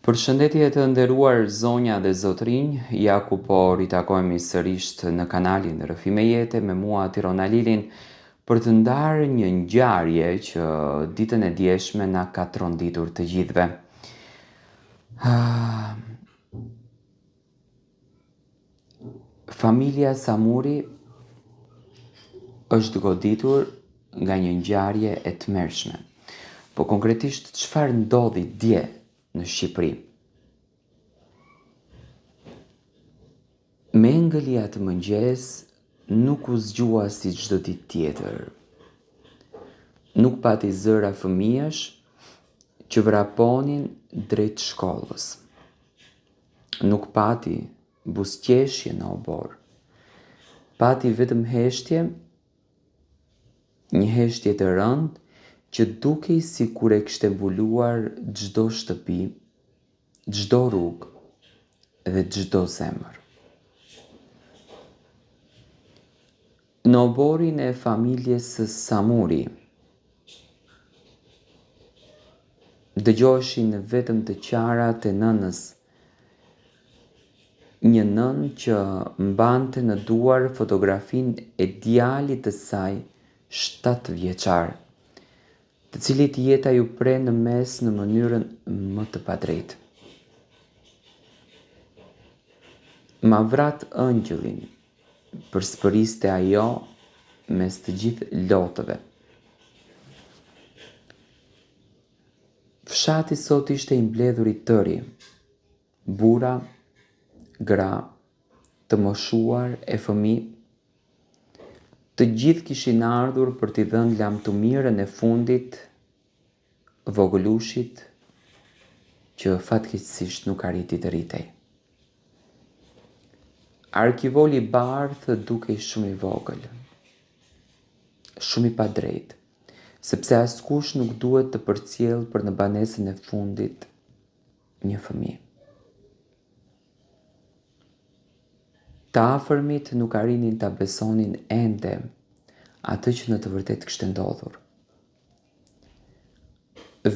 Përshëndetje të nderuar zonja dhe zotrinj, ja ku po ritakojmë sërish në kanalin Rrëfime Jete me mua Tirona Lilin për të ndarë një ngjarje që ditën e djeshme na ka tronditur të gjithëve. Familja Samuri është goditur nga një ngjarje e tmerrshme. Po konkretisht çfarë ndodhi dje në Shqipëri? Me ëngël i atë mëngjes nuk u zgjua si çdo ditë tjetër. Nuk pati zëra fëmijësh që vraponin drejt shkollës. Nuk pati buzëqeshje në obor. Pati vetëm heshtje, një heshtje të rëndë që dukej si kur e kishte mbuluar çdo shtëpi, çdo rrugë dhe çdo zemër. Në oborin e familjes Samuri dëgjoheshin vetëm të qarat e nënës, një nën që mbante në duar fotografinë e djalit të saj 7 vjeçar, të cilit jeta ju pre në mes në mënyrën më të padrejtë. Ma vrat ëngjëllin, përspëriste ajo mes të gjithë lotëve. Fshati sot ishte i mbledhur i tëri, burra, gra, të moshuar e fëmijë, të gjithë kishin ardhur për t'i dhënë lamtumirën e fundit vogëlushit që fatkeqësisht nuk arriti të rritej. Arkivoli i bardhë dukej shumë i vogël, shumë i padrejtë, sepse askush nuk duhet të përcjell për në banesën e fundit një fëmijë. Të afërmit nuk arrinin ta besonin ende atë që në të vërtetë kishte ndodhur.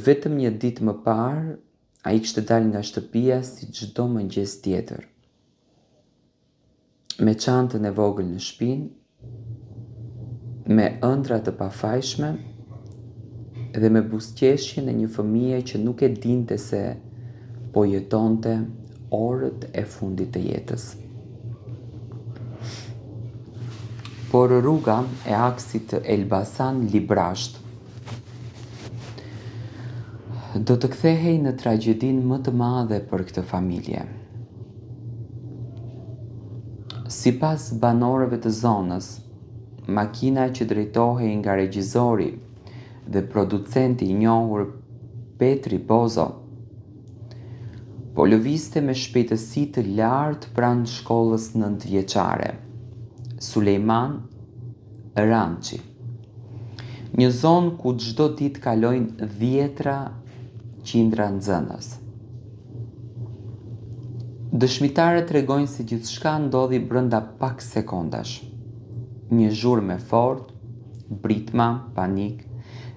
Vetëm një ditë më parë, ai kishte dalë nga shtëpia si çdo mëngjes tjetër, me çantën e vogël në shpinë, me ëndra të pafajshme dhe me buzëqeshjen e një fëmije që nuk e dinte se po jetonte orët e fundit të jetës. Por rruga e aksit Elbasan-Librasht do të kthehej në tragjedinë më të madhe për këtë familje. Sipas banorëve të zonës, makina që drejtohej nga regjizori dhe producenti i njohur Petri Bozo po lëvizte me shpejtësi të lartë pranë shkollës 9 vjeçare, Sulejman Rançi, një zonë ku çdo ditë kalojnë 10 qindra nxënës. Dëshmitarët tregojnë se gjithçka ndodhi brenda pak sekondash. Një zhurmë e fortë, britma, panik,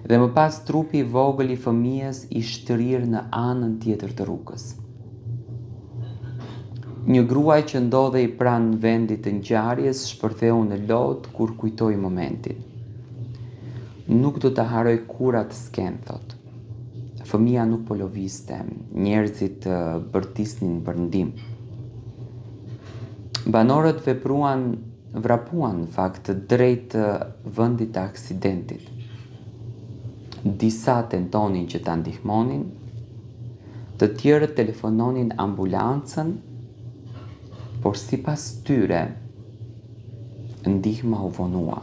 dhe më pas trupi i vogël i fëmijës i shtrirë në anën tjetër të rrugës. Një gruaj që ndodhej pranë vendit të ngjarjes shpërtheu në lotë kur kujtoi momentin. Nuk do ta haroj kur atë skenë, thot. Fëmia nuk po lëvizte, njerëzit bërtisnin për ndihmë. Banorët vrapuan në fakt drejt vendit të aksidentit. Disa tentonin që ta ndihmonin, të tjerët telefononin ambulancën, por sipas tyre ndihma u vonua.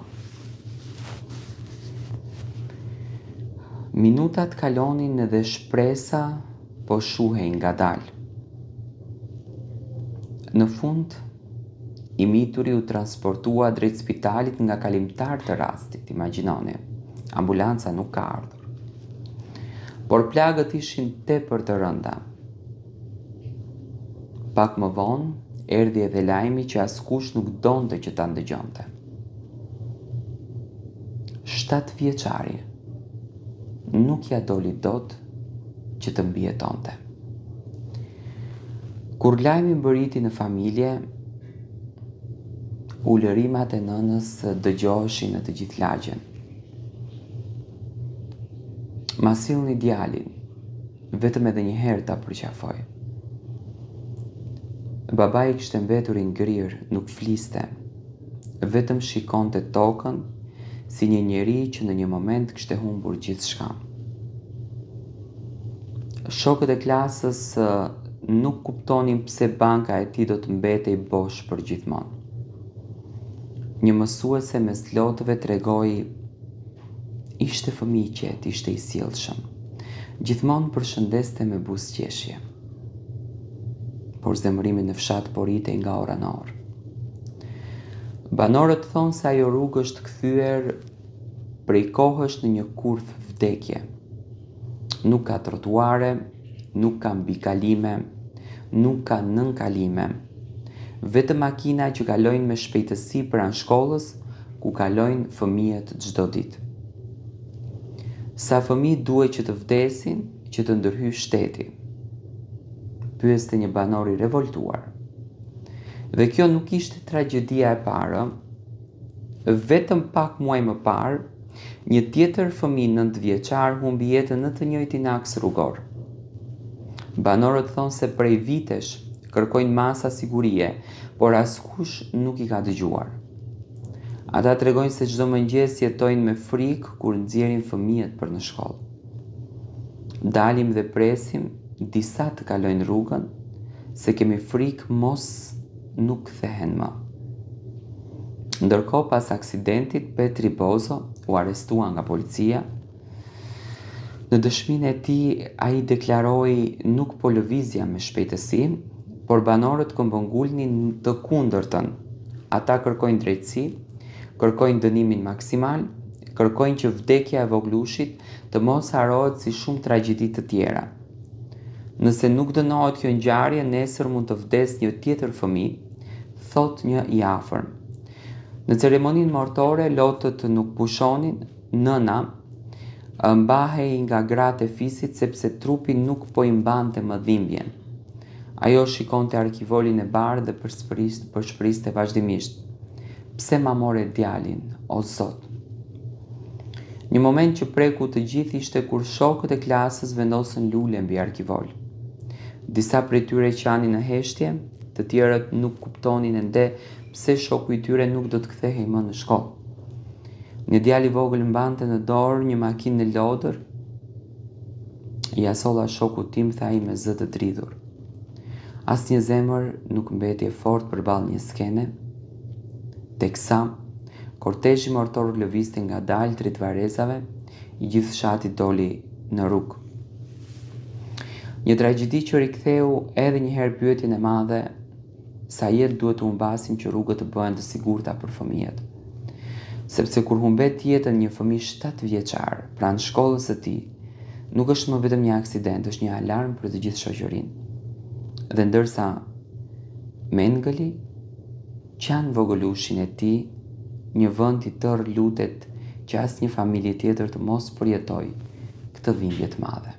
Minutat kalonin dhe shpresa po shuhej ngadalë. Në fund, i mituri u transportua drejt spitalit nga kalimtar të rastit, imagjinoni. Ambulanca nuk ka ardhur. Por plagët ishin tepër të rënda. Pak më vonë, erdhi edhe lajmi që askush nuk donte që ta ndëgjonte. 7 vjeçari nuk ja doli dot që të mbijetonte. Kur lajmi mbërriti në familje, ulërimat e nënës dëgjoheshin në të gjithë lagjen. Ma sillni djalin, vetëm edhe një herë ta përqafoj. Babai kishte mbetur i ngrirë, nuk fliste, vetëm shikonte tokën si një njeri që në një moment kishte humbur gjithçka. Shokët e klasës nuk kuptonin pse banka e tij do të mbetej bosh për gjithmonë. Një mësuese mes lotëve tregoi: ishte fëmijë i qetë, ishte i sjellshëm. Gjithmonë përshëndeste me buzëqeshje. Por zemërimi në fshat poritej nga ora në orë. Banorët thonë se ajo rrugë është kthyer prej kohësh në një kurth vdekje. Nuk ka trotuare, nuk ka mbikalime, nuk ka nënkalime. Vetëm makina që kalojnë me shpejtësi pranë shkollës, ku kalojnë fëmijët çdo ditë. Sa fëmijë duhet që të vdesin që të ndërhyjë shteti? Pyeste një banor i revoltuar. Dhe kjo nuk ishte tragjedia e parë. Vetëm pak muaj më parë, një tjetër fëmijë 9 vjeçar humbi jetën në të njëjtin aks rrugor. Banorët thonë se prej vitesh kërkojnë masa sigurie, por askush nuk i ka dëgjuar. Ata tregojnë se çdo mëngjes jetojnë me frikë kur nxjerrin fëmijët për në shkollë. Dalim dhe presim disa të kalojnë rrugën, se kemi frikë mos nuk kthehen më. Ndërkohë, pas aksidentit, Petri Bozo u arrestua nga policia. Në dëshminë e tij, ai deklaroi nuk po lëvizja me shpejtësi, por banorët këmbëngulnin të kundërtën. Ata kërkojnë drejtësi, kërkojnë dënimin maksimal, kërkojnë që vdekja e voglushit të mos harohet si shumë tragjedi të tjera. Nëse nuk dënohet kjo ngjarje, nesër mund të vdes një tjetër fëmijë, thot një i afërm. Në ceremoninë martore, lotët nuk pushonin, nëna mbahej nga gratë e fisit sepse trupi nuk po i mbante më dhimbjen. Ajo shikonte arkivolin e bardhë dhe përshpriste vazhdimisht: pse ma more djalin, o Zot? Një moment që preku të gjithë ishte kur shokët e klasës vendosën lule mbi arkivol. Disa prej tyre qanin në heshtje, të tjerët nuk kuptonin ende pse shoku i tyre nuk do të kthehej më në shkollë. Një djalë i vogël mbante në dorë një makinë në lodër. Ja solla shokut tim, tha ai me zë të dridhur. Asnjë zemër nuk mbeti e fortë përballë një skene, teksa kortezhi martor lëvizte ngadalë drejt varrezave, i gjithë fshati doli në rrugë. Një tragjedi që riktheu edhe një herë pyetjen e madhe: sa jetë duhet të humbasim që rrugët të bëhen të sigurta për fëmijët? Sepse kur humbet jetën një fëmijë 7 vjeçar pranë shkollës së tij, nuk është më vetëm një aksident, është një alarm për të gjithë shoqërinë. Dhe ndërsa Mengëli qan vogëlushin e tij, një vend i tërë lutet që asnjë familje tjetër të mos përjetojë këtë dhimbje të madhe.